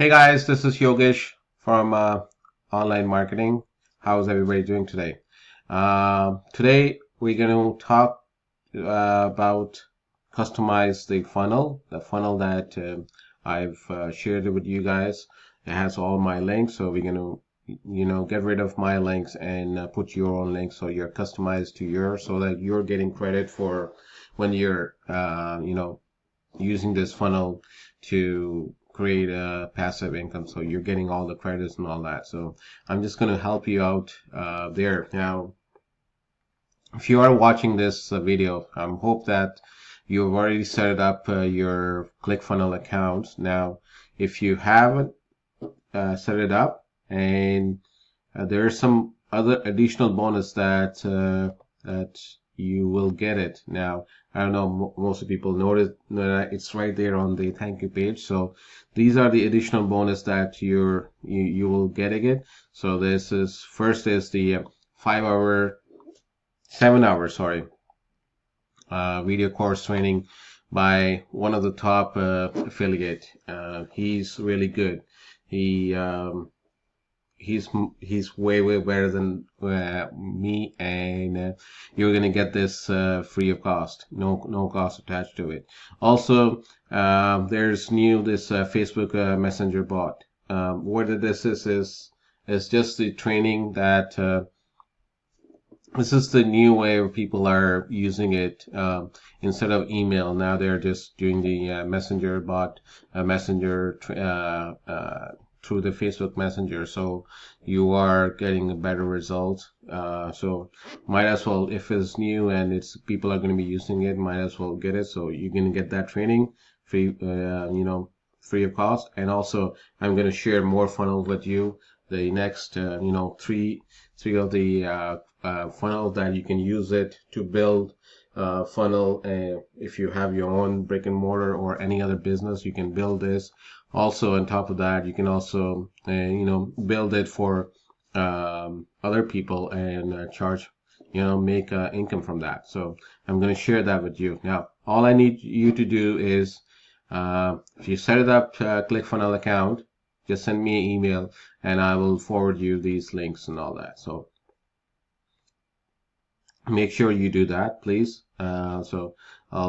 Hey guys, this is Yogesh from Online Marketing. How's everybody doing today? Today we're going to talk about customize the funnel that I've shared with you guys. It has all my links, so we're going to get rid of my links and put your own links so you're customized to yours, so that you're getting credit for when you're using this funnel to create a passive income. So you're getting all the credits and all that. So I'm just going to help you out there. Now, if you are watching this video, I hope that you've already set up your ClickFunnels account. Now, if you haven't set it up, and there are some other additional bonus that you will get it. Now, I don't know, most of people notice that it's right there on the thank you page. So these are the additional bonus that you will get it. So this is first is the 7 hour, sorry, video course training by one of the top affiliate. He's really good. He he's way better than me, and you're gonna get this free of cost, no cost attached to it. Also, there's this Facebook Messenger bot. What this is just the training that this is the new way where people are using it. Instead of email, now they're just doing the messenger bot, messenger through the Facebook Messenger. So you are getting a better result. So might as well, if it's new and it's people are going to be using it, might as well get it. So you're going to get that training free, free of cost. And also, I'm going to share more funnel with you. The next, three of the funnel that you can use it to build funnel. If you have your own brick and mortar or any other business, you can build this. Also, on top of that, you can also build it for other people and charge, make income from that. So I'm going to share that with you. Now, all I need you to do is if you set it up ClickFunnels account, just send me an email and I will forward you these links and all that. So make sure you do that, please. So I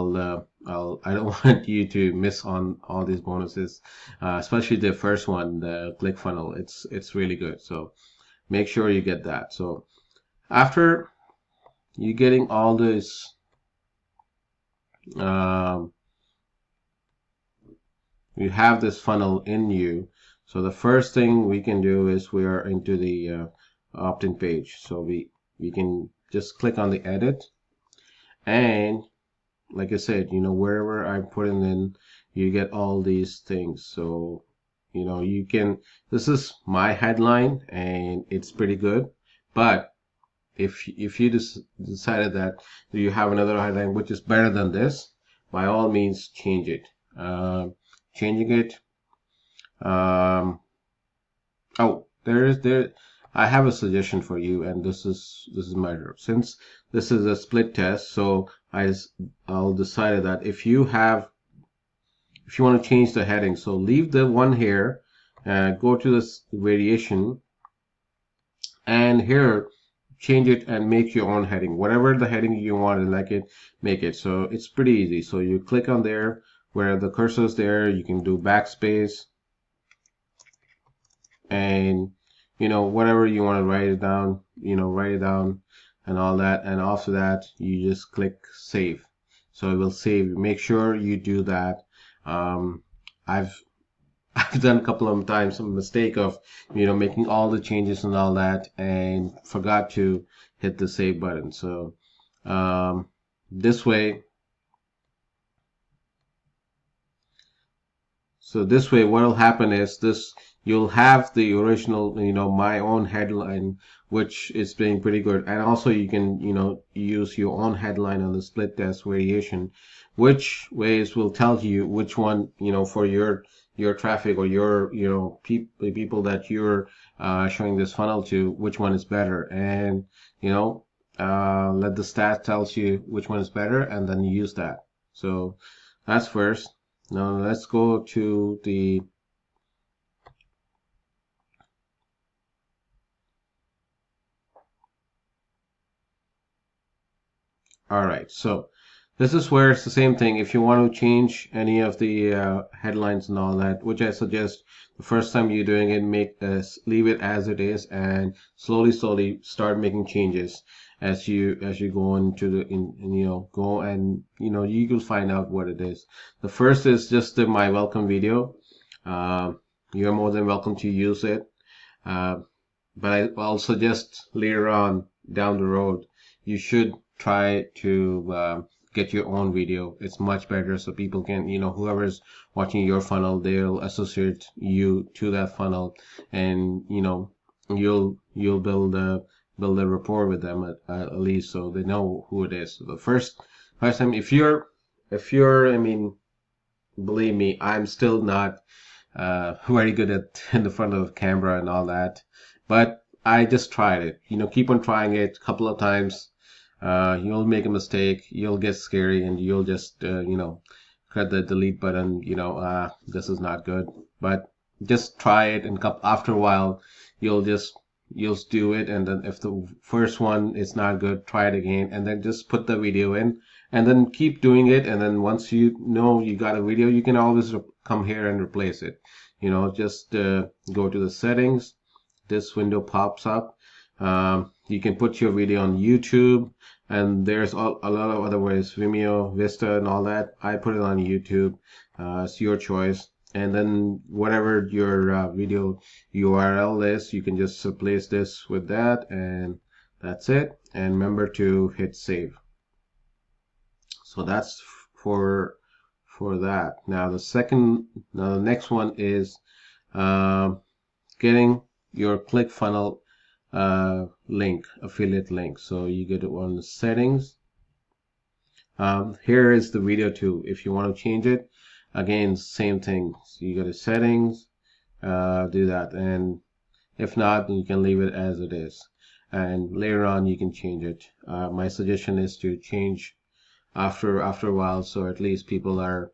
don't want you to miss on all these bonuses, especially the first one, the ClickFunnels. It's really good. So make sure you get that. So after you getting all this, you have this funnel in you. So the first thing we can do is we are into the opt-in page. So we can just click on the edit, and like I said, wherever I put it in, you get all these things. So you can, this is my headline and it's pretty good, but if you decided that you have another headline which is better than this, by all means change it. Changing it, oh, I have a suggestion for you, and this is my, since this is a split test, so I'll decide that if you want to change the heading, so leave the one here, go to this variation, and here change it and make your own heading, whatever the heading you want, and like it, make it. So it's pretty easy. So you click on there where the cursor is there, you can do backspace, and whatever you want to write it down, write it down and all that, and after that you just click save. So it will save. Make sure you do that. I've done a couple of times some mistake of making all the changes and all that and forgot to hit the save button. So this way what will happen is this, you'll have the original, my own headline, which is being pretty good. And also you can, use your own headline on the split test variation, which ways will tell you which one, for your traffic or your, the people that you're showing this funnel to, which one is better. And, let the stat tells you which one is better, and then you use that. So that's first. Now let's go to the All right, so this is where it's the same thing. If you want to change any of the headlines and all that, which I suggest the first time you're doing it, leave it as it is, and slowly start making changes as you go into go and you'll find out what it is. The first is just my welcome video. Uh, you're more than welcome to use it. Uh, but I'll suggest later on down the road, you should try to get your own video. It's much better so people can, whoever's watching your funnel, they'll associate you to that funnel, and you'll build a rapport with them at least, so they know who it is. So the first time, I mean, believe me, I'm still not very good at in the front of the camera and all that. But I just tried it. Keep on trying it a couple of times. You'll make a mistake, you'll get scary, and you'll just hit the delete button. This is not good. But just try it, and after a while, you'll just do it. And then if the first one is not good, try it again, and then just put the video in, and then keep doing it. And then once you know you got a video, you can always come here and replace it. Just go to the settings. This window pops up. You can put your video on YouTube, and there's a lot of other ways, Vimeo, Vista, and all that. I put it on YouTube. It's your choice. And then whatever your video URL is, you can just replace this with that, and that's it. And remember to hit save. So that's for that. Now the next one is getting your ClickFunnel link, affiliate link. So you go to on the settings. Here is the video too. If you want to change it, again, same thing. So you go to settings, do that, and if not, then you can leave it as it is. And later on, you can change it. My suggestion is to change after a while, so at least people are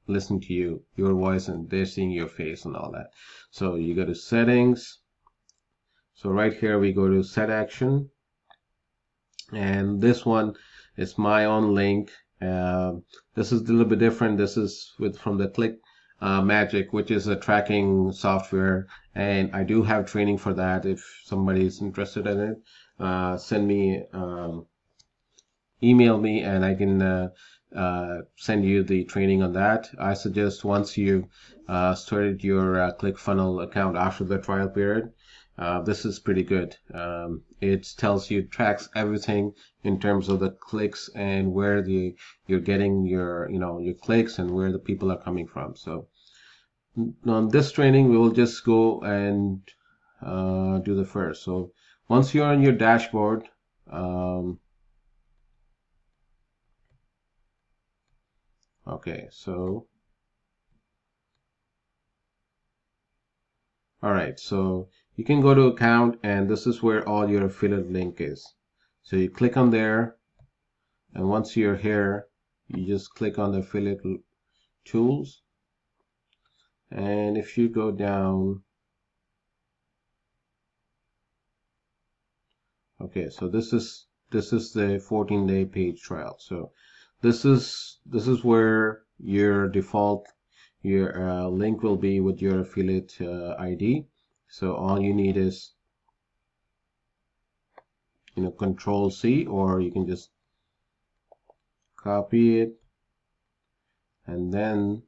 listening to your voice, and they're seeing your face and all that. So you go to settings. So right here we go to set action, and this one is my own link. This is a little bit different. This is from the Click Magic, which is a tracking software, and I do have training for that. If somebody is interested in it, send me email me, and I can send you the training on that. I suggest once you've started your ClickFunnels account after the trial period, this is pretty good. It tells you, tracks everything in terms of the clicks and where you're getting your clicks and where the people are coming from. So on this training, we will just go and do the first. So once you're on your dashboard, okay, so all right, so you can go to account, and this is where all your affiliate link is. So you click on there, and once you're here, you just click on the affiliate tools, and if you go down, okay, so this is the 14-day paid trial. So this is where your default link will be with your affiliate ID. So all you need is Control C, or you can just copy it, and then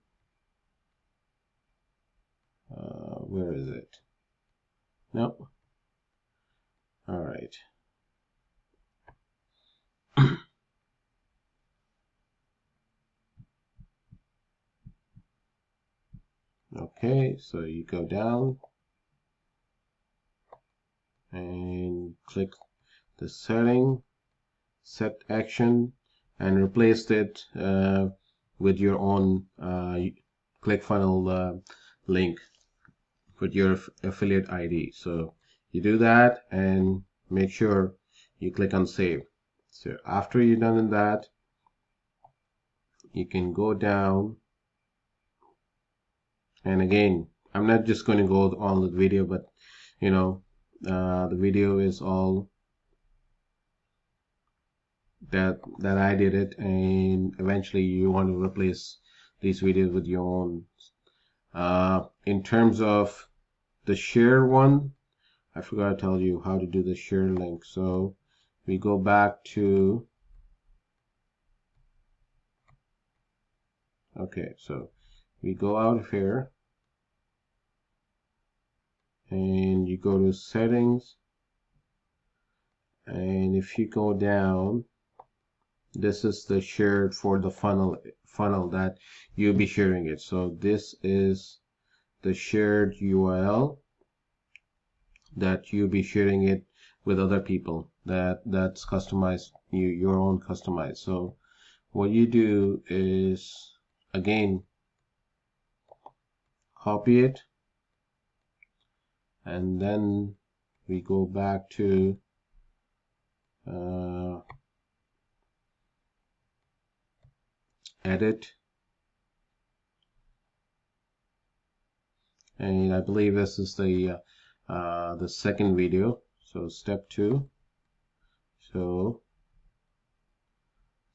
where is it? Nope. All right. Okay, so you go down and click the set action, and replace it with your own ClickFunnels link with your affiliate ID. So you do that, and make sure you click on save. So after you're done in that, you can go down, and again, I'm not just going to go on the video, but the video is all that I did it, and eventually you want to replace these videos with your own. In terms of the share one, I forgot to tell you how to do the share link. So we go back to, okay, so we go out of here and you go to settings, and if you go down, this is the shared for the funnel that you'll be sharing it. So this is the shared URL that you'll be sharing it with other people, that's customized, your own customized. So what you do is, again, copy it, and then we go back to edit, and I believe this is the second video. So step 2, so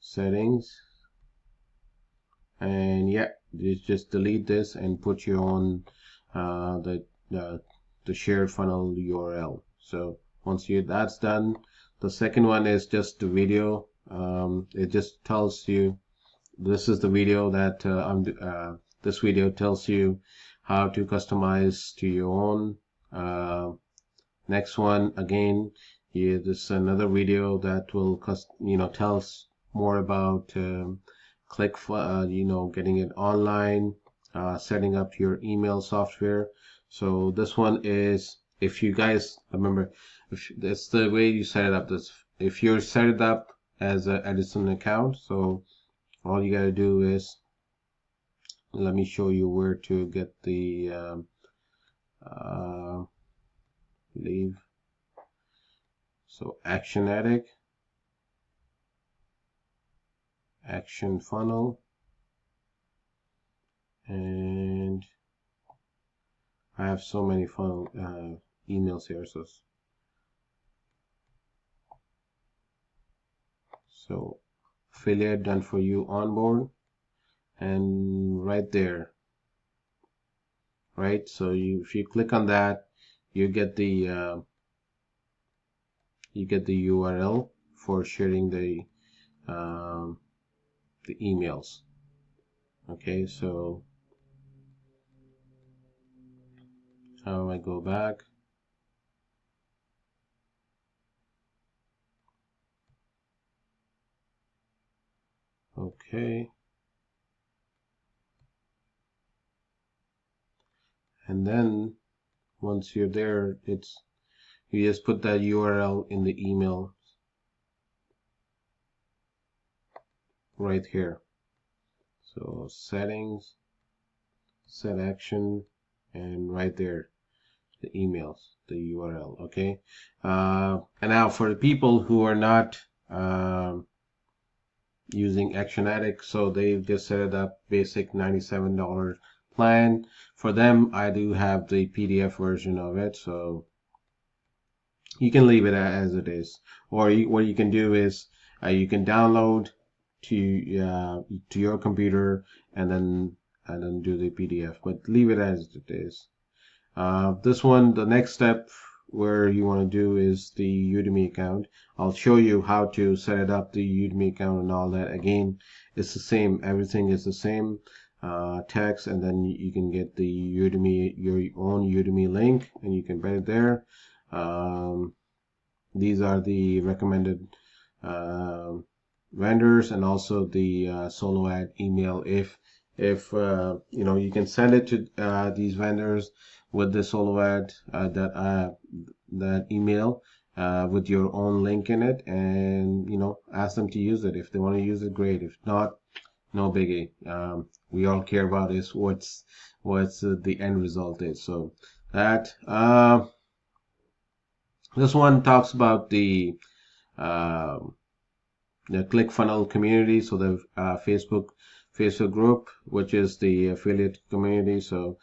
settings, and yeah, you just delete this and put your own the shared funnel URL. So once that's done, the second one is just the video. It just tells you this is the video that this video tells you how to customize to your own. Next one, again, this is another video that will tells more about getting it online, setting up your email software. So this one is, if you guys remember, if that's the way you set it up. This, if you're set it up as an Edison account, so all you gotta do is, let me show you where to get the leave. So action addict, action funnel, and I have so many funnel emails here. So affiliate done for you onboard, and right there, right? So if you click on that, you get the URL for sharing the emails. Okay, so how do I go back? Okay, and then once you're there, you just put that URL in the email right here. So settings, set action, and right there, the emails, the URL. Okay, and now for the people who are not using Action Addict, so they've just set it up basic $97 plan. For them, I do have the PDF version of it, so you can leave it as it is, or what you can do is you can download to your computer and then do the PDF, but leave it as it is. This one, the next step where you want to do is the Udemy account. I'll show you how to set it up, the Udemy account and all that. Again, it's the same, everything is the same, text, and then you can get the Udemy, your own Udemy link, and you can put it there. These are the recommended vendors, and also the solo ad email. If you can send it to these vendors with the solo ad, that email with your own link in it, and ask them to use it. If they want to use it, great. If not, no biggie. We all care about is what's the end result is. So that this one talks about the ClickFunnel community, so the Facebook group, which is the affiliate community. So